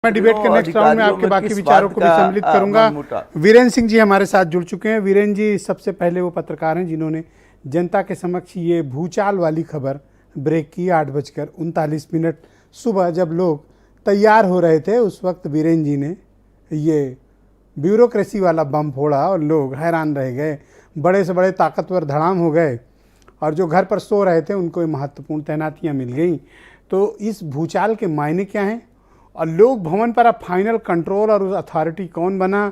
मैं डिबेट के next round में आपके बाकी विचारों को भी सम्मिलित करूंगा। वीरेंद्र सिंह जी हमारे साथ जुड़ चुके हैं। वीरेंद्र जी सबसे पहले वो पत्रकार हैं जिन्होंने जनता के समक्ष ये भूचाल वाली खबर ब्रेक की 8:39 सुबह, जब लोग तैयार हो रहे थे उस वक्त वीरेंद्र जी ने ये ब्यूरोक्रेसी वाला बम फोड़ा और लोग हैरान रह गए। बड़े से बड़े ताकतवर धड़ाम हो गए और जो घर पर सो रहे थे उनको महत्वपूर्ण तैनातियाँ मिल गई। तो इस भूचाल के मायने क्या हैं और लोक भवन पर अब फाइनल कंट्रोल और अथॉरिटी कौन बना,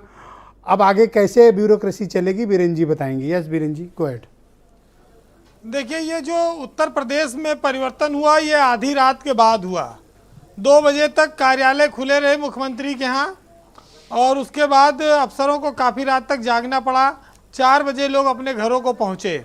अब आगे कैसे ब्यूरोक्रेसी चलेगी, वीरेंद्र जी बताएंगे। Yes Virendra ji, go ahead. देखिए, ये जो उत्तर प्रदेश में परिवर्तन हुआ ये आधी रात के बाद हुआ। 2 बजे तक कार्यालय खुले रहे मुख्यमंत्री के यहाँ और उसके बाद अफसरों को काफ़ी रात तक जागना पड़ा। 4 बजे लोग अपने घरों को पहुँचे।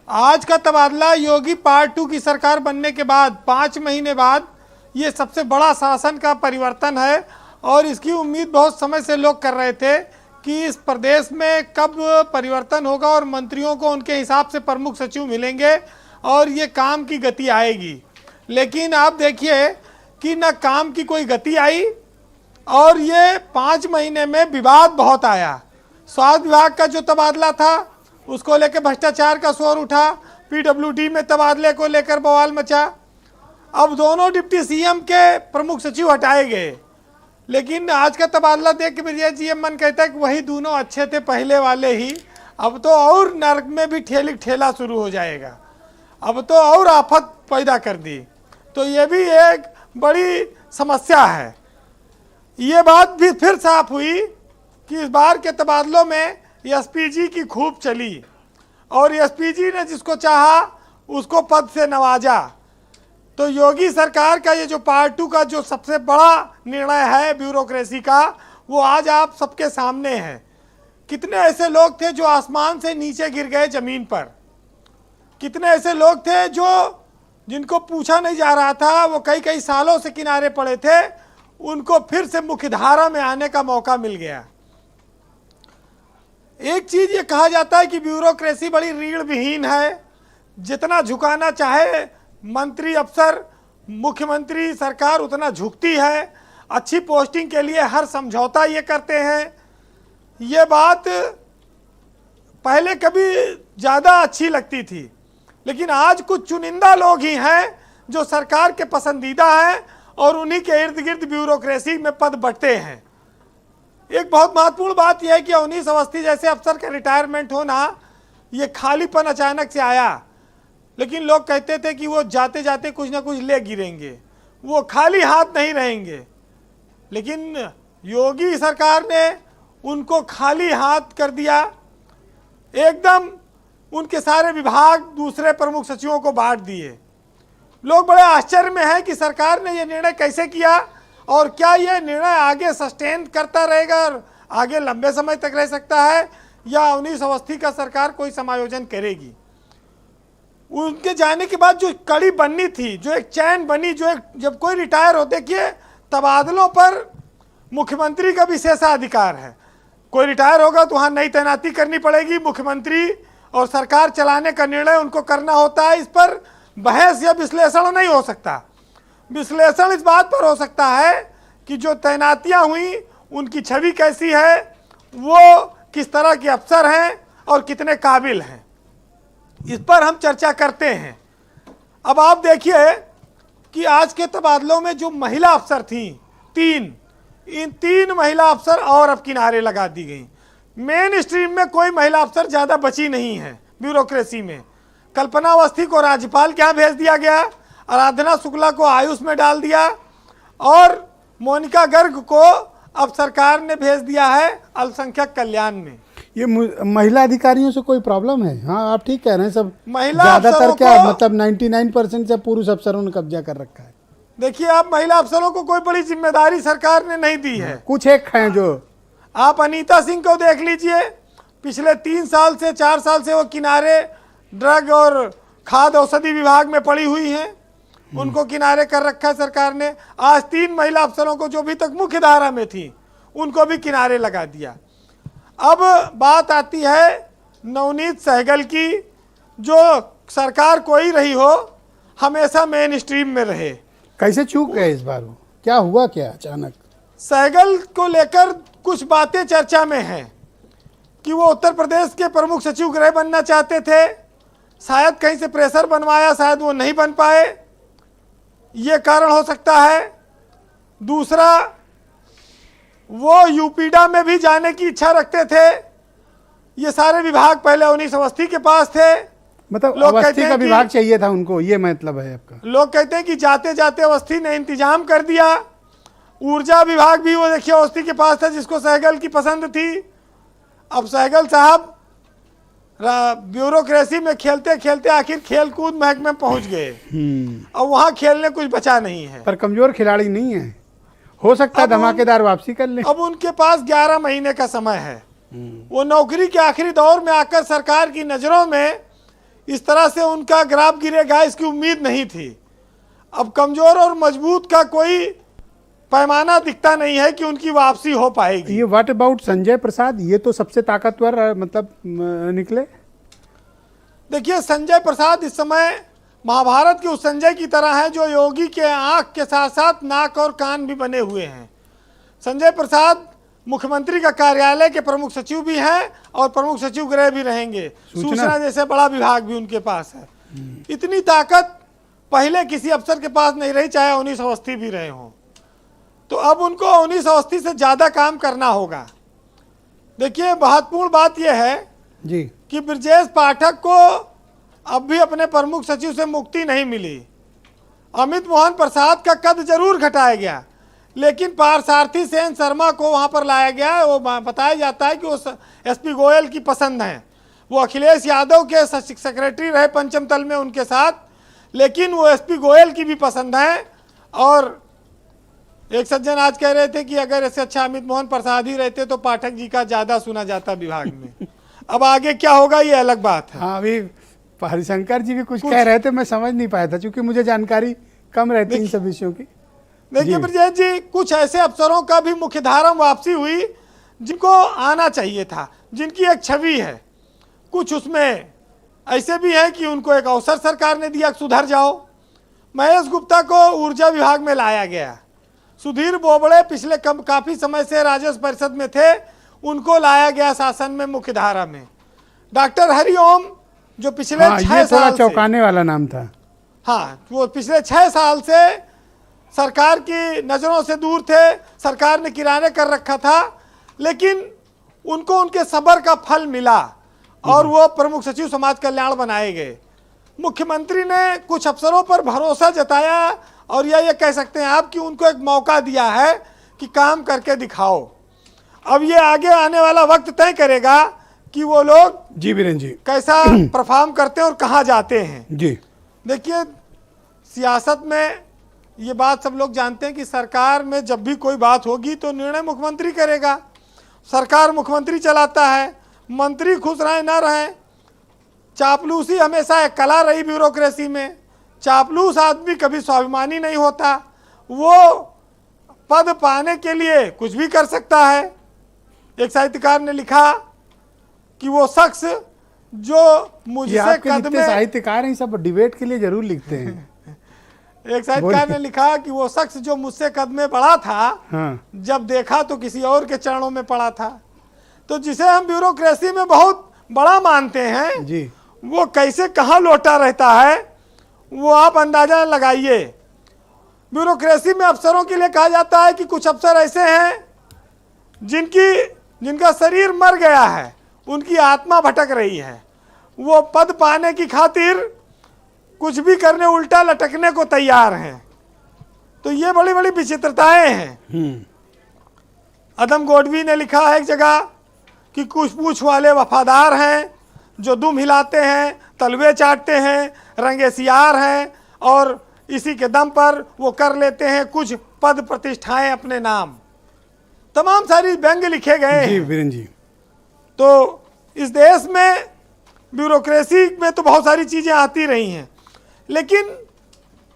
आज का तबादला योगी पार्ट 2 की सरकार बनने के बाद 5 महीने बाद ये सबसे बड़ा शासन का परिवर्तन है और इसकी उम्मीद बहुत समय से लोग कर रहे थे कि इस प्रदेश में कब परिवर्तन होगा और मंत्रियों को उनके हिसाब से प्रमुख सचिव मिलेंगे और ये काम की गति आएगी। लेकिन आप देखिए कि न काम की कोई गति आई और ये 5 महीने में विवाद बहुत आया। स्वास्थ्य विभाग का जो तबादला था उसको लेकर भ्रष्टाचार का शोर उठा, पीडब्ल्यूडी में तबादले को लेकर बवाल मचा। अब दोनों डिप्टी सीएम के प्रमुख सचिव हटाए गए, लेकिन आज का तबादला देख के विजय जी मन कहता है कि वही दोनों अच्छे थे पहले वाले ही। अब तो और नर्क में भी ठेला शुरू हो जाएगा, अब तो और आफत पैदा कर दी। तो ये भी एक बड़ी समस्या है। ये बात भी फिर साफ हुई कि इस बार के तबादलों में एसपीजी की खूब चली और एसपीजी ने जिसको चाहा उसको पद से नवाजा। तो योगी सरकार का ये जो पार्ट 2 का जो सबसे बड़ा निर्णय है ब्यूरोक्रेसी का, वो आज आप सबके सामने है। कितने ऐसे लोग थे जो आसमान से नीचे गिर गए जमीन पर, कितने ऐसे लोग थे जो जिनको पूछा नहीं जा रहा था, वो कई सालों से किनारे पड़े थे, उनको फिर से मुख्यधारा में आने का मौका मिल गया। एक चीज ये कहा जाता है कि ब्यूरोक्रेसी बड़ी रीढ़ विहीन है, जितना झुकाना चाहे मंत्री अफसर मुख्यमंत्री सरकार उतना झुकती है, अच्छी पोस्टिंग के लिए हर समझौता ये करते हैं। ये बात पहले कभी ज़्यादा अच्छी लगती थी, लेकिन आज कुछ चुनिंदा लोग ही हैं जो सरकार के पसंदीदा हैं और उन्हीं के इर्द गिर्द ब्यूरोक्रेसी में पद बंटते हैं। एक बहुत महत्वपूर्ण बात यह है कि 19 अवस्थी जैसे अफसर का रिटायरमेंट होना, ये खालीपन अचानक से आया, लेकिन लोग कहते थे कि वो जाते जाते कुछ ना कुछ ले गिरेंगे, वो खाली हाथ नहीं रहेंगे। लेकिन योगी सरकार ने उनको खाली हाथ कर दिया, एकदम उनके सारे विभाग दूसरे प्रमुख सचिवों को बांट दिए। लोग बड़े आश्चर्य में हैं कि सरकार ने ये निर्णय कैसे किया और क्या ये निर्णय आगे सस्टेन करता रहेगा और आगे लंबे समय तक रह सकता है या 19 अवस्थी का सरकार कोई समायोजन करेगी। उनके जाने के बाद जो कड़ी बननी थी, जो एक चैन बनी, जो एक जब कोई रिटायर हो, देखिए तबादलों पर मुख्यमंत्री का विशेषाधिकार है। कोई रिटायर होगा तो वहाँ नई तैनाती करनी पड़ेगी, मुख्यमंत्री और सरकार चलाने का निर्णय उनको करना होता है। इस पर बहस या विश्लेषण नहीं हो सकता। विश्लेषण इस बात पर हो सकता है कि जो तैनातियाँ हुई उनकी छवि कैसी है, वो किस तरह के अफसर हैं और कितने काबिल हैं, इस पर हम चर्चा करते हैं। अब आप देखिए कि आज के तबादलों में जो महिला अफसर थी इन 3 महिला अफसर और अब किनारे लगा दी गई। मेन स्ट्रीम में कोई महिला अफसर ज़्यादा बची नहीं है ब्यूरोक्रेसी में। कल्पना अवस्थी को राज्यपाल के यहाँ भेज दिया गया, आराधना शुक्ला को आयुष में डाल दिया और मोनिका गर्ग को अब सरकार ने भेज दिया है अल्पसंख्यक कल्याण में। ये महिला अधिकारियों से कोई प्रॉब्लम है? हाँ, आप ठीक कह रहे हैं। सब महिला ज्यादातर क्या मतलब 99% से पुरुष अफसरों ने कब्जा कर रखा है। देखिए, आप महिला अफसरों को कोई बड़ी जिम्मेदारी सरकार ने नहीं दी है। कुछ एक हैं जो, आप अनीता सिंह को देख लीजिए, पिछले 3 साल से 4 साल से वो किनारे ड्रग और खाद्य औषधि विभाग में पड़ी हुई हैं, उनको किनारे कर रखा है सरकार ने। आज 3 महिला अफसरों को जो अभी तक मुख्य धारा में थी उनको भी किनारे लगा दिया। अब बात आती है नवनीत सहगल की, जो सरकार कोई रही हो हमेशा मेन स्ट्रीम में रहे। कैसे चूक गए इस बार वो? क्या हुआ क्या अचानक? सहगल को लेकर कुछ बातें चर्चा में हैं कि वो उत्तर प्रदेश के प्रमुख सचिव गृह बनना चाहते थे, शायद कहीं से प्रेशर बनवाया, शायद वो नहीं बन पाए, ये कारण हो सकता है। दूसरा, वो यूपीडा में भी जाने की इच्छा रखते थे। ये सारे विभाग पहले अवनीश अवस्थी के पास थे। मतलब लोग कहते अवस्थी हैं का कि- विभाग चाहिए था उनको, ये मतलब है आपका? लोग कहते हैं कि जाते जाते अवस्थी ने इंतजाम कर दिया। ऊर्जा विभाग भी वो देखिए अवस्थी के पास था, जिसको सहगल की पसंद थी। अब सहगल साहब ब्यूरोक्रेसी में खेलते खेलते आखिर खेल कूद महकमे में पहुंच गए। अब वहां खेलने कुछ बचा नहीं है। पर कमजोर खिलाड़ी नहीं है, हो सकता है धमाकेदार वापसी कर ले। अब उनके पास 11 महीने का समय है। वो नौकरी के आखिरी दौर में आकर सरकार की नजरों में इस तरह से उनका ग्राफ गिरेगा, इसकी उम्मीद नहीं थी। अब कमजोर और मजबूत का कोई पैमाना दिखता नहीं है कि उनकी वापसी हो पाएगी। ये व्हाट अबाउट संजय प्रसाद? ये तो सबसे ताकतवर मतलब निकले। देखिए, संजय प्रसाद इस समय महाभारत के उस संजय की तरह है जो योगी के आंख के साथ साथ नाक और कान भी बने हुए हैं। संजय प्रसाद मुख्यमंत्री का कार्यालय के प्रमुख सचिव भी हैं और प्रमुख सचिव गृह भी रहेंगे। सूचना जैसे बड़ा विभाग भी उनके पास है। इतनी ताकत पहले किसी अफसर के पास नहीं रही, चाहे अवनीश अवस्थी भी रहे हों। तो अब उनको अवनीश अवस्थी से ज्यादा काम करना होगा। देखिए, महत्वपूर्ण बात यह है जी कि ब्रजेश पाठक को अब भी अपने प्रमुख सचिव से मुक्ति नहीं मिली। अमित मोहन प्रसाद का कद जरूर घटाया गया, लेकिन पार्थसारथी सेन शर्मा को वहां पर लाया गया। वो बताया जाता है कि वो एसपी गोयल की पसंद हैं। वो अखिलेश यादव के सेक्रेटरी रहे पंचम तल में उनके साथ, लेकिन वो एसपी गोयल की भी पसंद है। और एक सज्जन आज कह रहे थे कि अगर ऐसे अच्छा अमित मोहन प्रसाद ही रहते तो पाठक जी का ज्यादा सुना जाता विभाग में। अब आगे क्या होगा ये अलग बात है। हाँ, अभी हरिशंकर जी भी कुछ कह रहे थे, मैं समझ नहीं पाया था क्योंकि मुझे जानकारी कम रहती इन सब विषयों की। देखिए ब्रजेश जी, कुछ ऐसे अफसरों का भी मुख्यधारा में वापसी हुई जिनको आना चाहिए था, जिनकी एक छवि है। कुछ उसमें ऐसे भी हैं कि उनको एक अवसर सरकार ने दिया, सुधर जाओ। महेश गुप्ता को ऊर्जा विभाग में लाया गया। सुधीर बोबड़े पिछले काफी समय से राजस्व परिषद में थे, उनको लाया गया शासन में मुख्यधारा में। डॉक्टर हरिओम जो पिछले 6 साल चौंकाने वाला नाम था। हाँ, वो पिछले 6 साल से सरकार की नजरों से दूर थे, सरकार ने किराने कर रखा था, लेकिन उनको उनके सब्र का फल मिला और वो प्रमुख सचिव समाज कल्याण बनाए गए। मुख्यमंत्री ने कुछ अफसरों पर भरोसा जताया और ये कह सकते हैं आप कि उनको एक मौका दिया है कि काम करके दिखाओ। अब ये आगे आने वाला वक्त तय करेगा कि वो लोग जी वीरेंद्र जी कैसा परफॉर्म करते हैं और कहाँ जाते हैं। जी देखिए, सियासत में ये बात सब लोग जानते हैं कि सरकार में जब भी कोई बात होगी तो निर्णय मुख्यमंत्री करेगा। सरकार मुख्यमंत्री चलाता है, मंत्री खुश रहें ना रहें। चापलूसी हमेशा एक कला रही ब्यूरोक्रेसी में। चापलूस आदमी कभी स्वाभिमानी नहीं होता, वो पद पाने के लिए कुछ भी कर सकता है। एक साहित्यकार ने लिखा कि वो शख्स जो मुझसे कद में, साहित्यकार हैं सब डिबेट के लिए जरूर लिखते हैं। एक साहित्यकार ने लिखा कि वो शख्स जो मुझसे कद में बड़ा था, हाँ। जब देखा तो किसी और के चरणों में पड़ा था। तो जिसे हम ब्यूरोक्रेसी में बहुत बड़ा मानते हैं जी, वो कैसे कहाँ लौटा रहता है वो आप अंदाजा लगाइए। ब्यूरोक्रेसी में अफसरों के लिए कहा जाता है कि कुछ अफसर ऐसे हैं जिनका शरीर मर गया है, उनकी आत्मा भटक रही है, वो पद पाने की खातिर कुछ भी करने, उल्टा लटकने को तैयार हैं। तो ये बड़ी बड़ी विचित्रताएं हैं। अदम गोडवी ने लिखा है एक जगह कि कुछ पूछ वाले वफादार हैं जो दुम हिलाते हैं, तलवे चाटते हैं, रंगे सियार हैं और इसी के दम पर वो कर लेते हैं कुछ पद प्रतिष्ठाएं अपने नाम। तमाम सारी व्यंग्य लिखे गए जी हैं। वीरेंद्र जी, तो इस देश में ब्यूरोक्रेसी में तो बहुत सारी चीजें आती रही हैं, लेकिन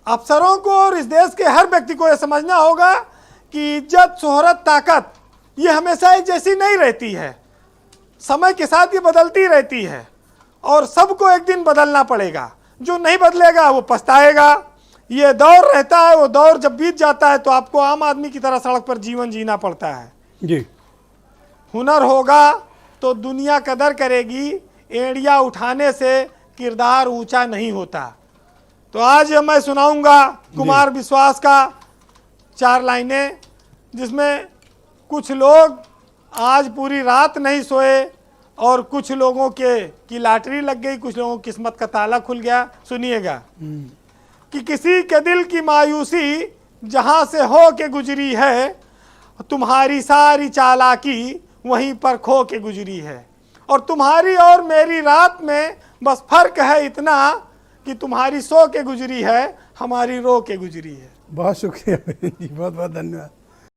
अफसरों को और इस देश के हर व्यक्ति को यह समझना होगा कि इज्जत, शोहरत, ताकत ये हमेशा एक जैसी नहीं रहती है। समय के साथ ये बदलती रहती है और सबको एक दिन बदलना पड़ेगा। जो नहीं बदलेगा वो पछताएगा। ये दौर रहता है, वो दौर जब बीत जाता है तो आपको आम आदमी की तरह सड़क पर जीवन जीना पड़ता है। जी। हुनर होगा तो दुनिया कदर करेगी, एड़िया उठाने से किरदार ऊंचा नहीं होता। तो आज मैं सुनाऊंगा कुमार विश्वास का 4 लाइनें, जिसमें कुछ लोग आज पूरी रात नहीं सोए और कुछ लोगों की लॉटरी लग गई, कुछ लोगों की किस्मत का ताला खुल गया। सुनिएगा कि किसी के दिल की मायूसी जहां से हो के गुजरी है, तुम्हारी सारी चालाकी वहीं पर खो के गुजरी है। और तुम्हारी और मेरी रात में बस फर्क है इतना कि तुम्हारी सो के गुजरी है, हमारी रो के गुजरी है। बहुत शुक्रिया वीरेंद्र जी, बहुत बहुत धन्यवाद।